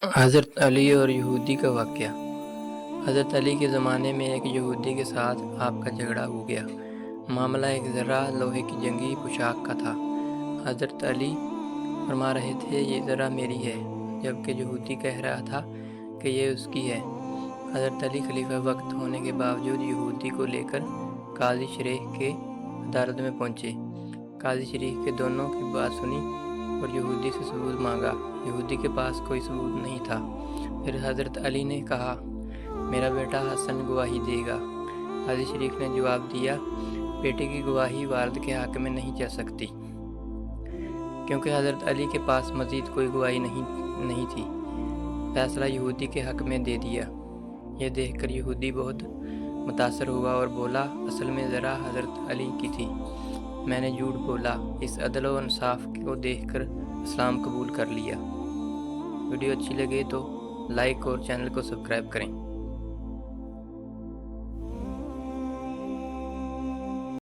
حضرت علی اور یہودی کا واقعہ۔ حضرت علی کے زمانے میں ایک یہودی کے ساتھ آپ کا جھگڑا ہو گیا۔ معاملہ ایک ذرہ لوہے کی جنگی پوشاک کا تھا۔ حضرت علی فرما رہے تھے یہ ذرہ میری ہے، جبکہ یہودی کہہ رہا تھا کہ یہ اس کی ہے۔ حضرت علی خلیفہ وقت ہونے کے باوجود یہودی کو لے کر قاضی شریح کے عدالت میں پہنچے۔ قاضی شریح کے دونوں کی بات سنی اور یہودی سے ثبوت مانگا۔ یہودی کے پاس کوئی ثبوت نہیں تھا۔ پھر حضرت علی نے کہا، میرا بیٹا حسن گواہی دے گا۔ قاضی شریف نے جواب دیا، بیٹے کی گواہی والد کے حق میں نہیں چل سکتی، کیونکہ حضرت علی کے پاس مزید کوئی گواہی نہیں تھی۔ فیصلہ یہودی کے حق میں دے دیا۔ یہ دیکھ کر یہودی بہت متاثر ہوا اور بولا، اصل میں ذرا حضرت علی کی تھی، میں نے جھوٹ بولا۔ اس عدل و انصاف کو دیکھ کر اسلام قبول کر لیا۔ ویڈیو اچھی لگے تو لائک اور چینل کو سبسکرائب کریں۔